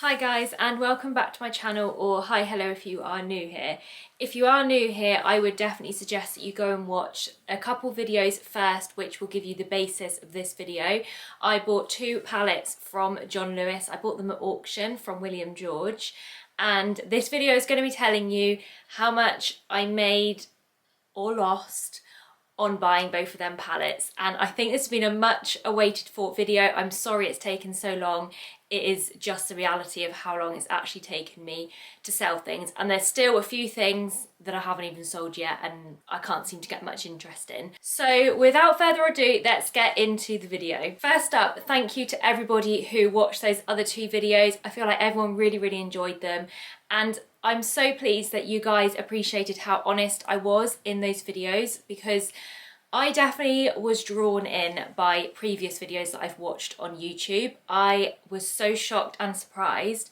Hi guys, and welcome back to my channel, or hi hello if you are new here. If you are new here, I would definitely suggest that you go and watch a couple videos first which will give you the basis of this video. I bought two pallets from John Lewis. I bought them at auction from William George, and this video is going to be telling you how much I made or lost on buying both of them pallets. And I think this has been a much awaited for video. I'm sorry it's taken so long. It is just the reality of how long it's actually taken me to sell things, and there's still a few things that I haven't even sold yet and I can't seem to get much interest in. So without further ado, let's get into the video. First up, thank you to everybody who watched those other two videos. I feel like everyone really enjoyed them, and I'm so pleased that you guys appreciated how honest I was in those videos, because I definitely was drawn in by previous videos that I've watched on YouTube. I was so shocked and surprised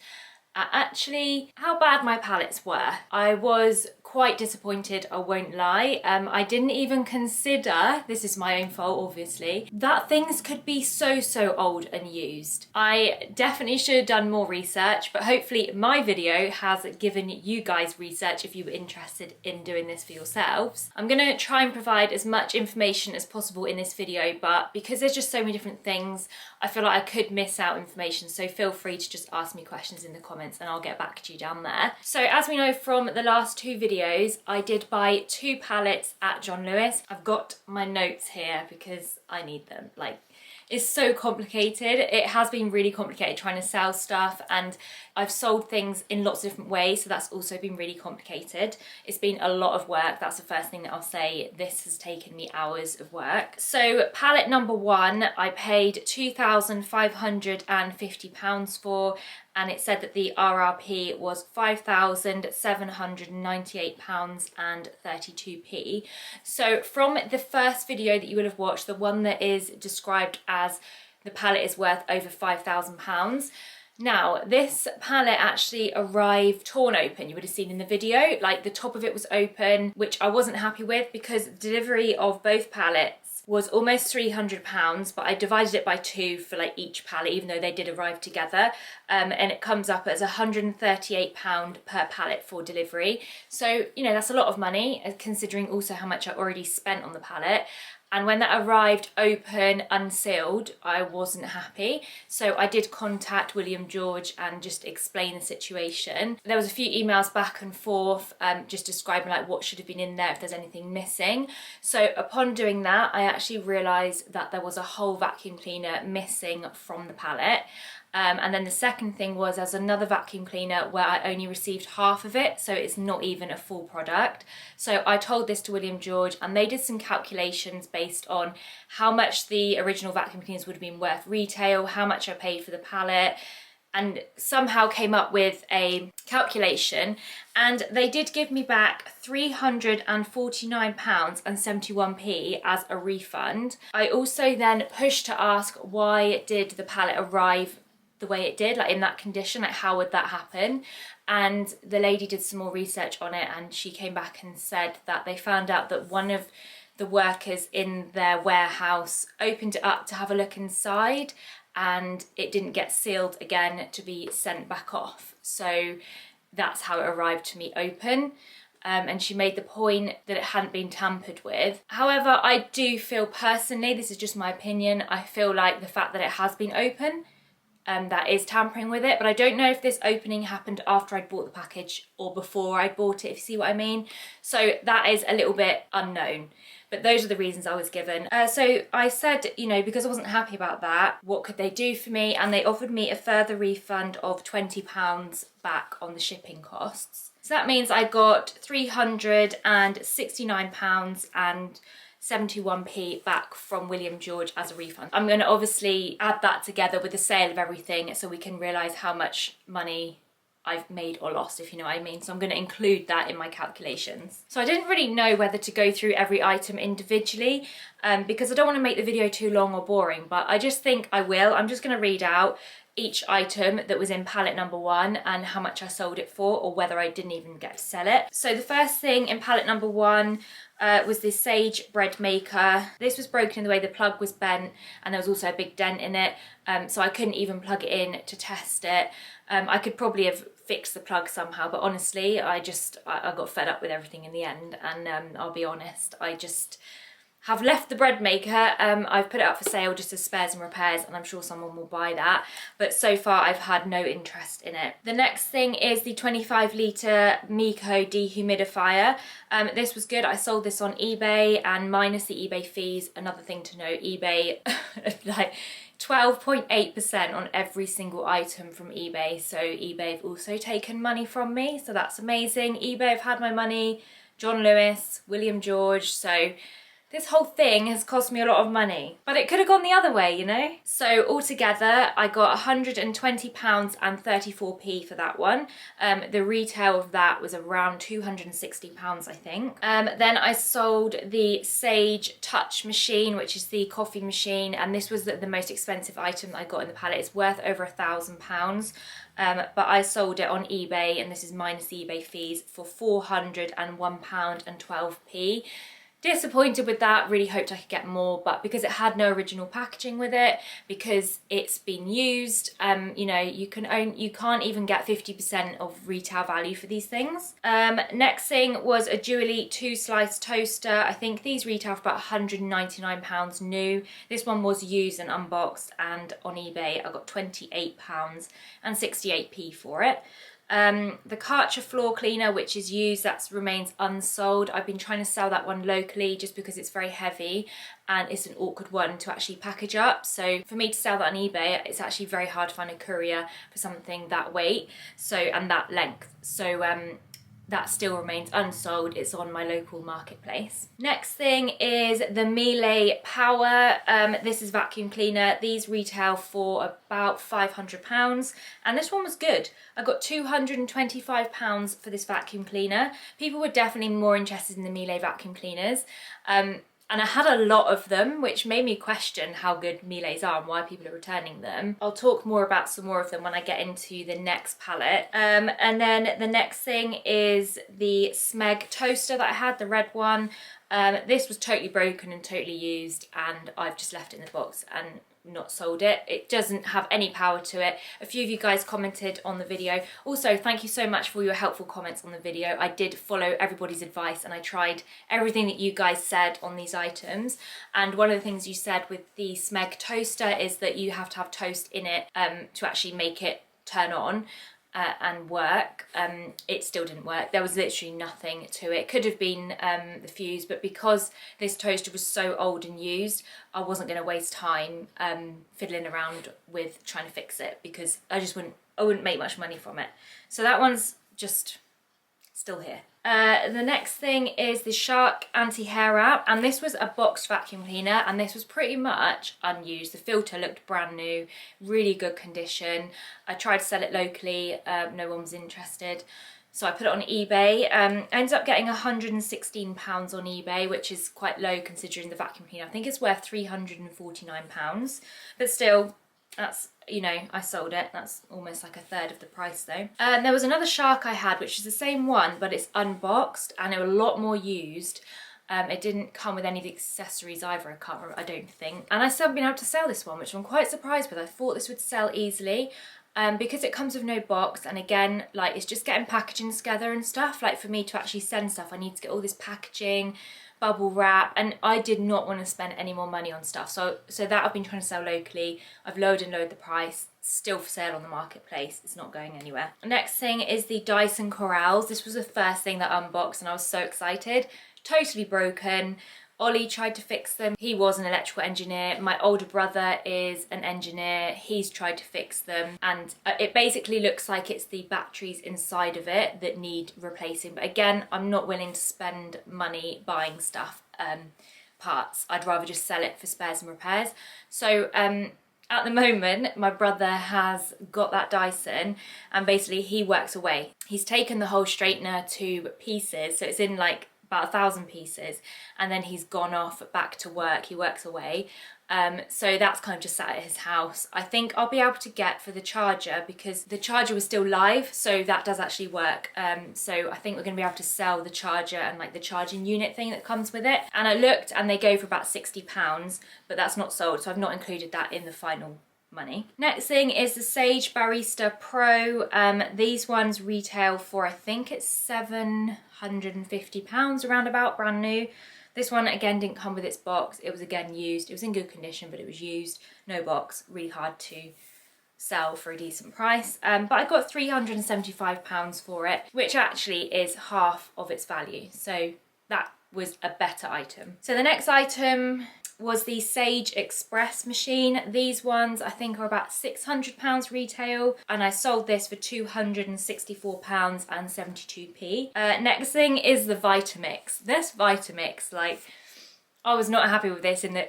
at actually how bad my pallets were. I was quite disappointed, I won't lie. I didn't even consider, this is my own fault obviously, that things could be so old and used. I definitely should have done more research, but hopefully my video has given you guys research if you were interested in doing this for yourselves. I'm gonna try and provide as much information as possible in this video, but because there's just so many different things, I feel like I could miss out information, so feel free to just ask me questions in the comments and I'll get back to you down there. So as we know from the last two videos, I did buy two pallets at John Lewis. I've got my notes here because I need them. Like, it's so complicated. It has been really complicated trying to sell stuff, and I've sold things in lots of different ways, so that's also been really complicated. It's been a lot of work. That's the first thing that I'll say. This has taken me hours of work. So pallet number one, I paid £2,550 for, and it said that the RRP was £5,798.32p. So from the first video that you will have watched, the one that is described as the pallet is worth over £5,000. Now, this pallet actually arrived torn open. You would have seen in the video, like the top of it was open, which I wasn't happy with because the delivery of both pallets was almost £300, but I divided it by two for like each pallet, even though they did arrive together. And it comes up as £138 per pallet for delivery. So, you know, that's a lot of money, considering also how much I already spent on the pallet. And when that arrived open, unsealed, I wasn't happy. So I did contact William George and just explain the situation. There was a few emails back and forth, just describing like what should have been in there, if there's anything missing. So upon doing that, I actually realised that there was a whole vacuum cleaner missing from the pallet. And then the second thing was there's another vacuum cleaner where I only received half of it, so it's not even a full product. So I told this to William George, and they did some calculations based on how much the original vacuum cleaners would have been worth retail, how much I paid for the pallet, and somehow came up with a calculation, and they did give me back £349.71 as a refund. I also then pushed to ask why did the pallet arrive the way it did, like in that condition, like how would that happen? And the lady did some more research on it, and she came back and said that they found out that one of the workers in their warehouse opened it up to have a look inside, and it didn't get sealed again to be sent back off. So that's how it arrived to me open. And she made the point that it hadn't been tampered with. However, I do feel personally, this is just my opinion, I feel like the fact that it has been open, that is tampering with it, but I don't know if this opening happened after I'd bought the package or before I bought it, if you see what I mean. So that is a little bit unknown, but those are the reasons I was given. So I said, you know, because I wasn't happy about that, what could they do for me? And they offered me a further refund of £20 back on the shipping costs. So that means I got £369.71 back from William George as a refund. I'm going to obviously add that together with the sale of everything so we can realise how much money I've made or lost, if you know what I mean. So I'm going to include that in my calculations. So I didn't really know whether to go through every item individually because I don't want to make the video too long or boring, but I just think I will. I'm just going to read out each item that was in pallet number 1 and how much I sold it for, or whether I didn't even get to sell it. So the first thing in pallet number 1 was this Sage bread maker. This was broken in the way the plug was bent, and there was also a big dent in it, so I couldn't even plug it in to test it. I could probably have fixed the plug somehow, but honestly I got fed up with everything in the end, and I'll be honest, I just have left the bread maker. I've put it up for sale just as spares and repairs, and I'm sure someone will buy that, but so far I've had no interest in it. The next thing is the 25 litre Miko dehumidifier. This was good. I sold this on eBay, and minus the eBay fees, another thing to note, eBay like 12.8% on every single item from eBay, so eBay have also taken money from me, so that's amazing. eBay have had my money, John Lewis, William George, so this whole thing has cost me a lot of money, but it could have gone the other way, you know? So altogether, I got £120 and 34p for that one. The retail of that was around £260, I think. Then I sold the Sage Touch machine, which is the coffee machine, and this was the most expensive item that I got in the pallet. It's worth over £1,000. But I sold it on eBay, and this is minus the eBay fees, for £401 and 12p. Disappointed with that, really hoped I could get more, but because it had no original packaging with it, because it's been used, you know, you can't even get 50% of retail value for these things. Next thing was a Dually 2-slice toaster. I think these retail for about £199 new. This one was used and unboxed, and on eBay I got £28 and 68p for it. The Karcher floor cleaner, which is used, that remains unsold. I've been trying to sell that one locally just because it's very heavy and it's an awkward one to actually package up. So for me to sell that on eBay, it's actually very hard to find a courier for something that weight, so, and that length. So that still remains unsold. It's on my local marketplace. Next thing is the Miele Power. This is vacuum cleaner. These retail for about £500, and this one was good. I got £225 for this vacuum cleaner. People were definitely more interested in the Miele vacuum cleaners. And I had a lot of them, which made me question how good Miele's are and why people are returning them. I'll talk more about some more of them when I get into the next palette. And then the next thing is the Smeg toaster that I had, the red one. This was totally broken and totally used, and I've just left it in the box and not sold it. It doesn't have any power to it. A few of you guys commented on the video. Also, thank you so much for your helpful comments on the video. I did follow everybody's advice, and I tried everything that you guys said on these items. And one of the things you said with the Smeg toaster is that you have to have toast in it to actually make it turn on and work. It still didn't work. There was literally nothing to it. Could have been the fuse, but because this toaster was so old and used, I wasn't going to waste time fiddling around with trying to fix it, because I wouldn't make much money from it. So that one's just still here. The next thing is the Shark anti-hair wrap, and this was a boxed vacuum cleaner, and this was pretty much unused. The filter looked brand new, really good condition. I tried to sell it locally, no one was interested, so I put it on eBay. I ended up getting £116 on eBay, which is quite low considering the vacuum cleaner. I think it's worth £349, but still, that's, you know, I sold it. That's almost like a third of the price though. There was another Shark I had, which is the same one, but it's unboxed and it was a lot more used. It didn't come with any of the accessories either, I can't remember, I don't think. And I still haven't been able to sell this one, which I'm quite surprised with. I thought this would sell easily. Because it comes with no box, and again, like, it's just getting packaging together and stuff. Like, for me to actually send stuff, I need to get all this packaging, bubble wrap, and I did not want to spend any more money on stuff. So that I've been trying to sell locally. I've lowered and lowered the price, still for sale on the marketplace. It's not going anywhere. Next thing is the Dyson Corrals. This was the first thing that I unboxed, and I was so excited. Totally broken. Ollie tried to fix them. He was an electrical engineer. My older brother is an engineer. He's tried to fix them, and it basically looks like it's the batteries inside of it that need replacing. But again, I'm not willing to spend money buying stuff, parts. I'd rather just sell it for spares and repairs. So at the moment, my brother has got that Dyson, and basically he works away. He's taken the whole straightener to pieces, so it's in like about 1,000 pieces, and then he's gone off back to work. He works away, So that's kind of just sat at his house. I think I'll be able to get for the charger, because the charger was still live, so that does actually work. So I think we're going to be able to sell the charger and like the charging unit thing that comes with it. And I looked and they go for about £60, but that's not sold, so I've not included that in the final money. Next thing is the Sage Barista Pro. These ones retail for, I think it's £750 around about, brand new. This one again didn't come with its box. It was again used. It was in good condition, but it was used, no box, really hard to sell for a decent price. But I got £375 for it, which actually is half of its value. So that was a better item. So the next item was the Sage Express machine. These ones I think are about £600 retail, and I sold this for £264.72. Next thing is the Vitamix. This Vitamix, like, I was not happy with this in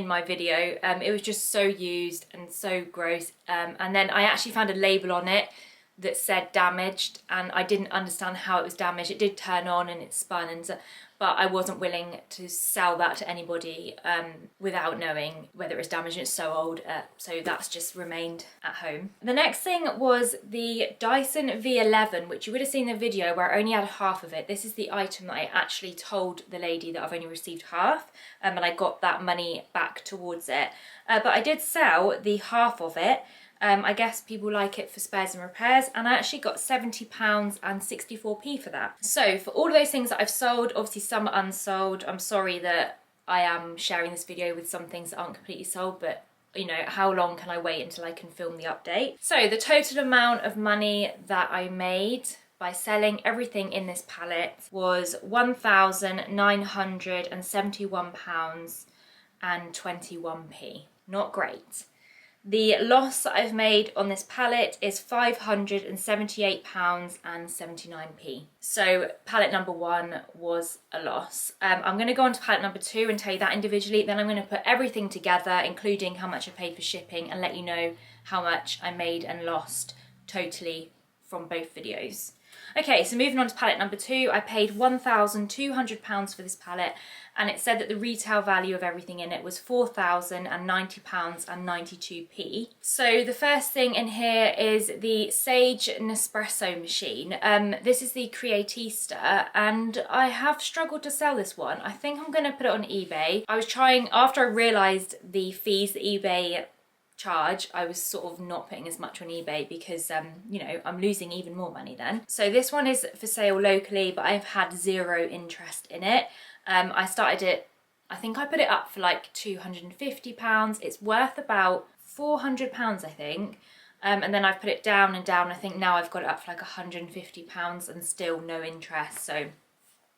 my video. It was just so used and so gross. And then I actually found a label on it that said damaged, and I didn't understand how it was damaged. It did turn on and it spun, and so, but I wasn't willing to sell that to anybody without knowing whether it was damaged, and it's so old, so that's just remained at home. The next thing was the Dyson V11, which you would have seen in the video where I only had half of it. This is the item that I actually told the lady that I've only received half, and I got that money back towards it. But I did sell the half of it. I guess people like it for spares and repairs, and I actually got £70 and 64p for that. So for all of those things that I've sold, obviously some are unsold. I'm sorry that I am sharing this video with some things that aren't completely sold, but you know, how long can I wait until I can film the update? So the total amount of money that I made by selling everything in this pallet was £1,971 and 21p. Not great. The loss that I've made on this pallet is £578 and 79p. So pallet number 1 was a loss. I'm going to go on to pallet number 2 and tell you that individually. Then I'm going to put everything together, including how much I paid for shipping, and let you know how much I made and lost totally from both videos. Okay, so moving on to pallet number 2, I paid £1,200 for this pallet, and it said that the retail value of everything in it was £4,090 and 92p. So the first thing in here is the Sage Nespresso machine. This is the Creatista, and I have struggled to sell this one. I think I'm going to put it on eBay. I was trying, after I realised the fees that eBay charge, I was sort of not putting as much on eBay because you know, I'm losing even more money then. So this one is for sale locally, but I've had zero interest in it. I started it, I think I put it up for like £250. It's worth about £400, I think. And then I've put it down and down. I think now I've got it up for like £150 and still no interest. So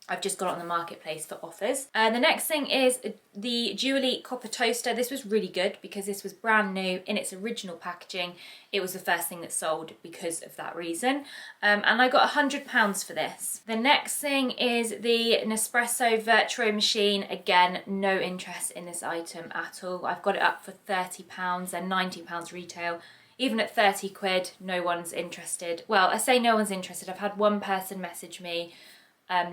I've just got it on the marketplace for offers. The next thing is the Dually copper toaster. This was really good because this was brand new in its original packaging. It was the first thing that sold because of that reason. And I got £100 for this. The next thing is the Nespresso Virtuo machine. Again, no interest in this item at all. I've got it up for £30 and £90 retail. Even at 30 quid, no one's interested. Well, I say no one's interested. I've had one person message me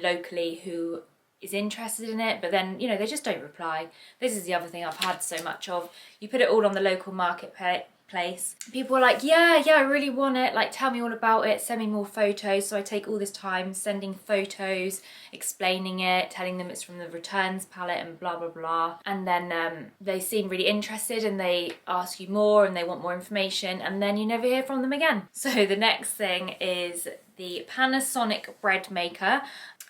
locally who is interested in it, but then, you know, they just don't reply. This is the other thing I've had so much of. You put it all on the local marketplace. People are like, yeah, I really want it. Like, tell me all about it. Send me more photos. So I take all this time sending photos, explaining it, telling them it's from the returns palette and blah, blah, blah. And then they seem really interested and they ask you more and they want more information, and then you never hear from them again. So the next thing is the Panasonic bread maker.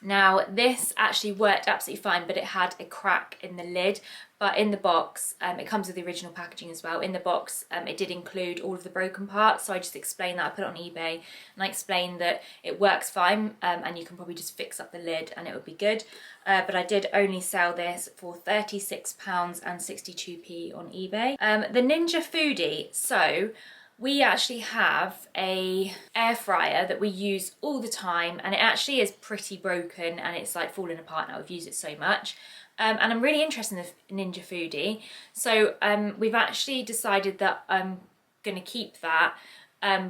Now this actually worked absolutely fine, but it had a crack in the lid. But in the box, it comes with the original packaging as well. In the box, it did include all of the broken parts. So I just explained that, I put it on eBay, and I explained that it works fine, and you can probably just fix up the lid and it would be good. But I did only sell this for £36 and 62p on eBay. The Ninja Foodie. So we actually have a air fryer that we use all the time, and it actually is pretty broken and it's like falling apart now. We've used it so much. And I'm really interested in the Ninja Foodie. So we've actually decided that I'm going to keep that.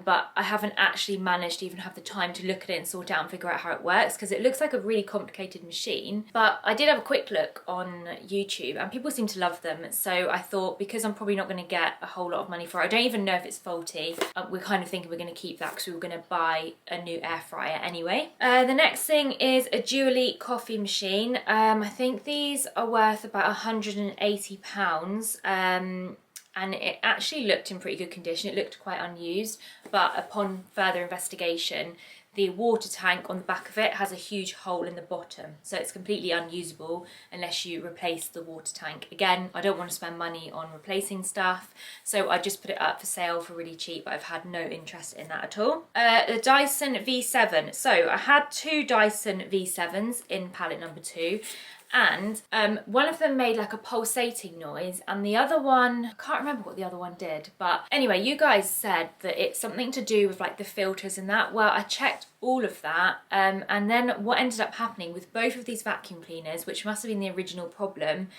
but I haven't actually managed to even have the time to look at it and sort it out and figure out how it works, because it looks like a really complicated machine. But I did have a quick look on YouTube and people seem to love them, so I thought, because I'm probably not going to get a whole lot of money for it, I don't even know if it's faulty, we're kind of thinking we're going to keep that because we were going to buy a new air fryer anyway. The next thing is a Dually coffee machine. I think these are worth about £180, and it actually looked in pretty good condition. It looked quite unused, but upon further investigation, the water tank on the back of it has a huge hole in the bottom, so it's completely unusable unless you replace the water tank. Again, I don't want to spend money on replacing stuff, so I just put it up for sale for really cheap, but I've had no interest in that at all. The Dyson V7. So I had two Dyson V7s in pallet number 2, and one of them made like a pulsating noise, and the other one, I can't remember what the other one did, but anyway, you guys said that it's something to do with like the filters and that. Well, I checked all of that, and then what ended up happening with both of these vacuum cleaners, which must have been the original problem,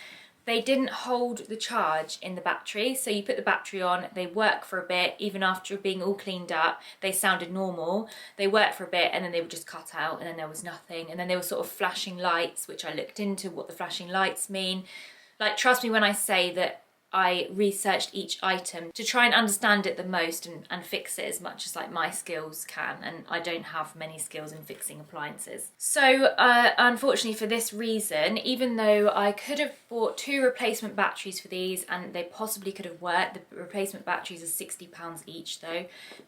they didn't hold the charge in the battery. So you put the battery on, they work for a bit, even after being all cleaned up, they sounded normal. They worked for a bit and then they would just cut out and then there was nothing. And then they were sort of flashing lights, which I looked into what the flashing lights mean. Like, trust me when I say that I researched each item to try and understand it the most and fix it as much as like my skills can, and I don't have many skills in fixing appliances. So unfortunately for this reason, even though I could have bought 2 replacement batteries for these and they possibly could have worked, the replacement batteries are £60 each though.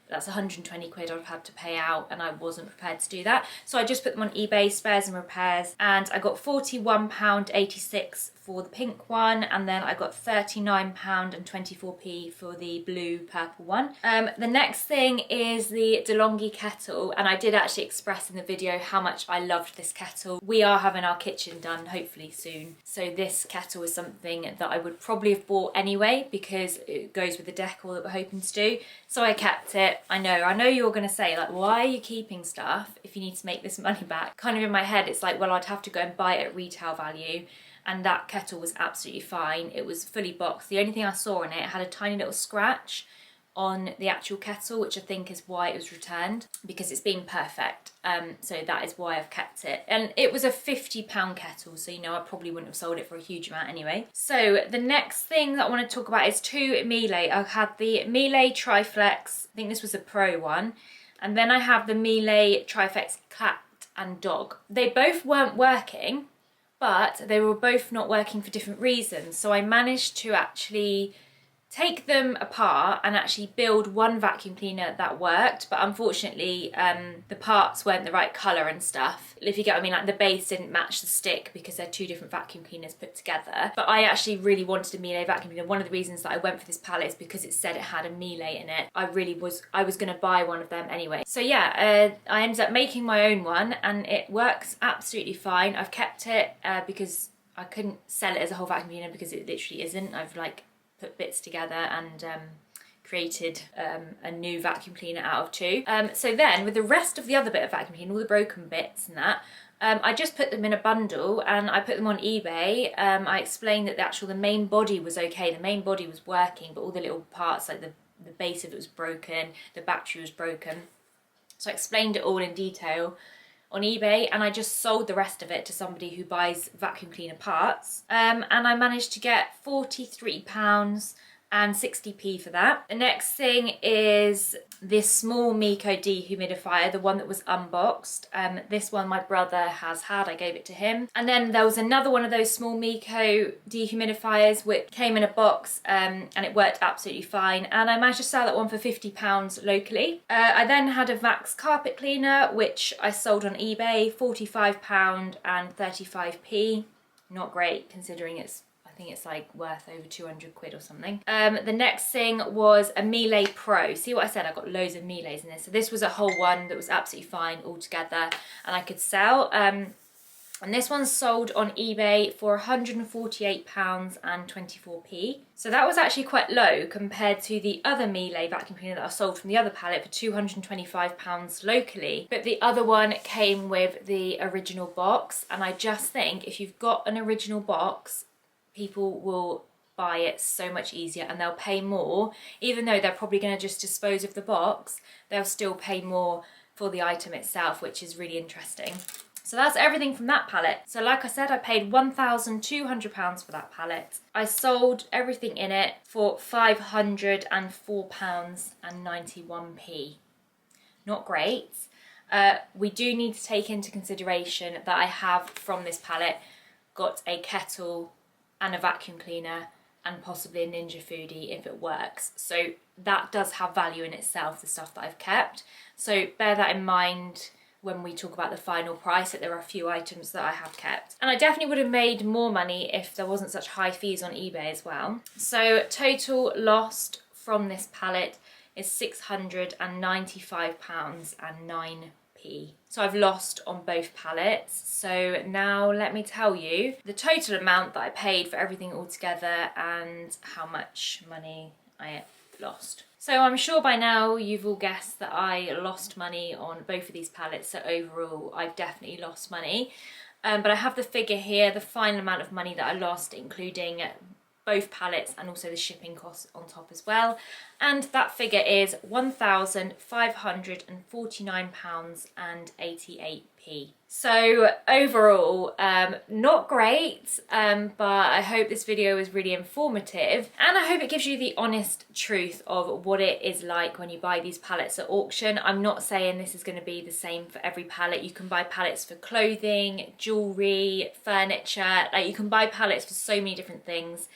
That's 120 quid I've had to pay out, and I wasn't prepared to do that. So I just put them on eBay, spares and repairs, and I got £41.86 for the pink one, and then I got £39.24 for the blue purple one. The next thing is the Delonghi Kettle, and I did actually express in the video how much I loved this kettle. We are having our kitchen done hopefully soon, so this kettle is something that I would probably have bought anyway because it goes with the decor that we're hoping to do. So I kept it. I know you're gonna say like, why are you keeping stuff if you need to make this money back? Kind of in my head it's like, well, I'd have to go and buy it at retail value, and that kettle was absolutely fine. It was fully boxed. The only thing I saw in it had a tiny little scratch on the actual kettle, which I think is why it was returned, because it's been perfect. So that is why I've kept it. And it was a £50 kettle, so you know I probably wouldn't have sold it for a huge amount anyway. So the next thing that I want to talk about is 2 Miele. I had the Miele Triflex, I think this was a Pro one, and then I have the Miele Triflex Cat and Dog. They both weren't working, but they were both not working for different reasons. So I managed to actually take them apart and actually build one vacuum cleaner that worked, but unfortunately the parts weren't the right colour and stuff, if you get what I mean. Like the base didn't match the stick because they're 2 different vacuum cleaners put together. But I actually really wanted a Miele vacuum cleaner. One of the reasons that I went for this pallet is because it said it had a Miele in it. I was going to buy one of them anyway. So yeah, I ended up making my own one and it works absolutely fine. I've kept it because I couldn't sell it as a whole vacuum cleaner because it literally isn't. I've like put bits together and created a new vacuum cleaner out of 2. So then with the rest of the other bit of vacuum cleaner, all the broken bits and that, I just put them in a bundle and I put them on eBay. I explained that the main body was okay, the main body was working, but all the little parts, like the base of it was broken, the battery was broken. So I explained it all in detail on eBay, and I just sold the rest of it to somebody who buys vacuum cleaner parts, and I managed to get £43.60 for that. The next thing is this small Miko dehumidifier, the one that was unboxed. This one my brother has had, I gave it to him. And then there was another one of those small Miko dehumidifiers which came in a box, and it worked absolutely fine, and I managed to sell that one for £50 locally. I then had a Vax carpet cleaner which I sold on eBay, £45.35. Not great considering I think it's like worth over 200 quid or something. The next thing was a Miele Pro. See what I said? I got loads of Miele's in this. So this was a whole one that was absolutely fine altogether and I could sell. And this one's sold on eBay for £148.24. So that was actually quite low compared to the other Miele vacuum cleaner that I sold from the other pallet for £225 locally. But the other one came with the original box, and I just think if you've got an original box, people will buy it so much easier, and they'll pay more. Even though they're probably going to just dispose of the box, they'll still pay more for the item itself, which is really interesting. So that's everything from that pallet. So like I said, I paid £1,200 for that pallet. I sold everything in it for £504.91. Not great. We do need to take into consideration that I have, from this pallet, got a kettle and a vacuum cleaner and possibly a Ninja Foodie if it works. So that does have value in itself, the stuff that I've kept. So bear that in mind when we talk about the final price, that there are a few items that I have kept. And I definitely would have made more money if there wasn't such high fees on eBay as well. So total lost from this pallet is £695.09. So I've lost on both pallets. So now let me tell you the total amount that I paid for everything all together and how much money I lost. So I'm sure by now you've all guessed that I lost money on both of these pallets. So overall, I've definitely lost money. But I have the figure here, the final amount of money that I lost, including both pallets and also the shipping costs on top as well. And that figure is £1,549.88. So overall, not great, but I hope this video was really informative, and I hope it gives you the honest truth of what it is like when you buy these pallets at auction. I'm not saying this is going to be the same for every pallet. You can buy pallets for clothing, jewellery, furniture, like you can buy pallets for so many different things.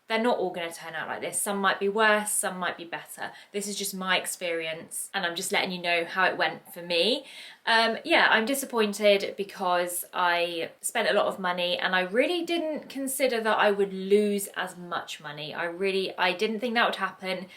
They're not all going to turn out like this. Some might be worse, some might be better. This is just my experience, and I'm just letting you know how it went for me. Yeah, I'm disappointed because I spent a lot of money and I really didn't consider that I would lose as much money. I didn't think that would happen.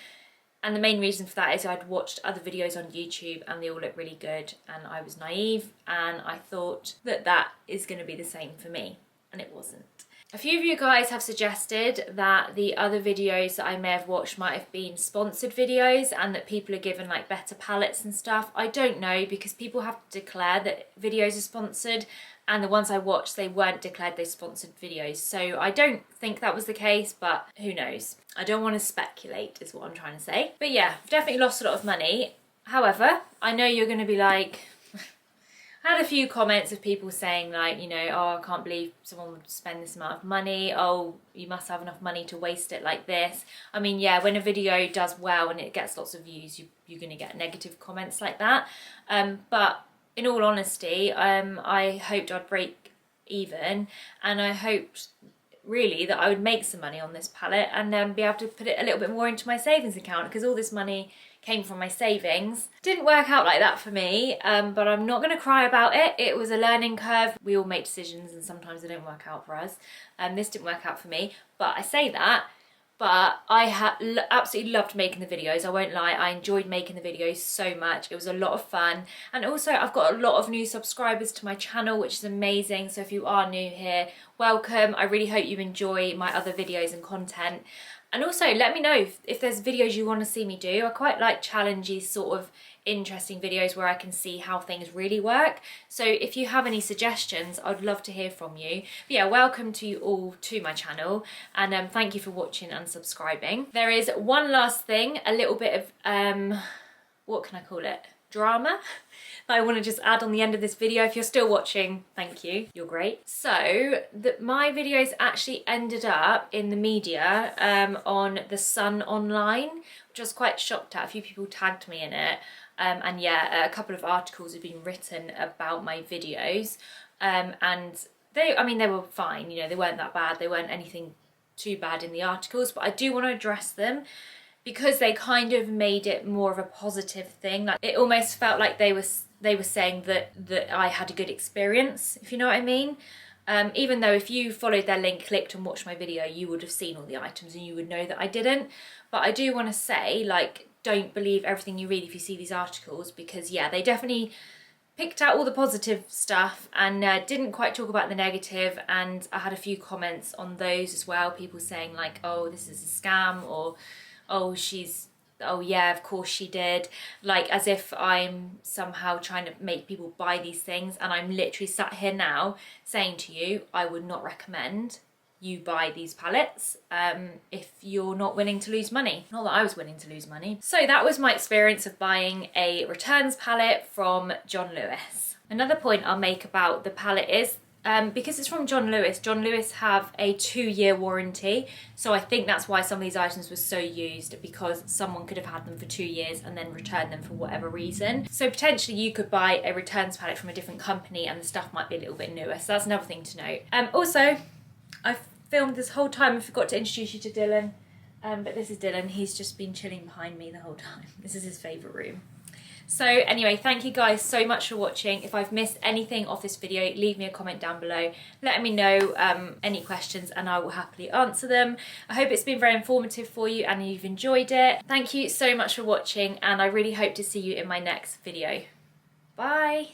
And the main reason for that is I'd watched other videos on YouTube and they all looked really good, and I was naive and I thought that that is going to be the same for me, and it wasn't. A few of you guys have suggested that the other videos that I may have watched might have been sponsored videos and that people are given like better pallets and stuff. I don't know, because people have to declare that videos are sponsored, and the ones I watched, they weren't declared they sponsored videos. So I don't think that was the case, but who knows? I don't want to speculate is what I'm trying to say. But yeah, I've definitely lost a lot of money. However, I know you're going to be like, I had a few comments of people saying like, you know, oh, I can't believe someone would spend this amount of money. Oh, you must have enough money to waste it like this. I mean, yeah, when a video does well and it gets lots of views, you're going to get negative comments like that. But in all honesty, I hoped I'd break even, and I hoped really that I would make some money on this pallet and then be able to put it a little bit more into my savings account, because all this money came from my savings. Didn't work out like that for me, but I'm not going to cry about it. It was a learning curve. We all make decisions and sometimes they don't work out for us. This didn't work out for me, but I say that, but I absolutely loved making the videos. I won't lie, I enjoyed making the videos so much. It was a lot of fun, and also I've got a lot of new subscribers to my channel, which is amazing. So if you are new here, welcome. I really hope you enjoy my other videos and content. And also let me know if there's videos you want to see me do. I quite like challengey sort of interesting videos where I can see how things really work. So if you have any suggestions, I'd love to hear from you. But yeah, welcome to you all to my channel, and thank you for watching and subscribing. There is one last thing, a little bit of, what can I call it? Drama that I want to just add on the end of this video. If you're still watching, thank you, you're great. So my videos actually ended up in the media on The Sun Online, which I was quite shocked at. A few people tagged me in it, and yeah, a couple of articles have been written about my videos, and they were fine, you know, they weren't that bad, they weren't anything too bad in the articles, but I do want to address them because they kind of made it more of a positive thing. Like, it almost felt like they were saying that I had a good experience, if you know what I mean. Even though if you followed their link, clicked and watched my video, you would have seen all the items and you would know that I didn't. But I do want to say, like, don't believe everything you read if you see these articles, because yeah, they definitely picked out all the positive stuff and didn't quite talk about the negative. And I had a few comments on those as well, people saying like, oh, this is a scam, or oh, oh yeah, of course she did. Like, as if I'm somehow trying to make people buy these things, and I'm literally sat here now saying to you, I would not recommend you buy these pallets if you're not willing to lose money. Not that I was willing to lose money. So that was my experience of buying a returns pallet from John Lewis. Another point I'll make about the pallet is because it's from John Lewis have a 2-year warranty, so I think that's why some of these items were so used, because someone could have had them for 2 years and then returned them for whatever reason. So potentially you could buy a returns pallet from a different company and the stuff might be a little bit newer, so that's another thing to note. Also, I've filmed this whole time and forgot to introduce you to Dylan, but this is Dylan. He's just been chilling behind me the whole time. This is his favourite room. So anyway, thank you guys so much for watching. If I've missed anything off this video, leave me a comment down below. Let me know any questions and I will happily answer them. I hope it's been very informative for you and you've enjoyed it. Thank you so much for watching and I really hope to see you in my next video. Bye!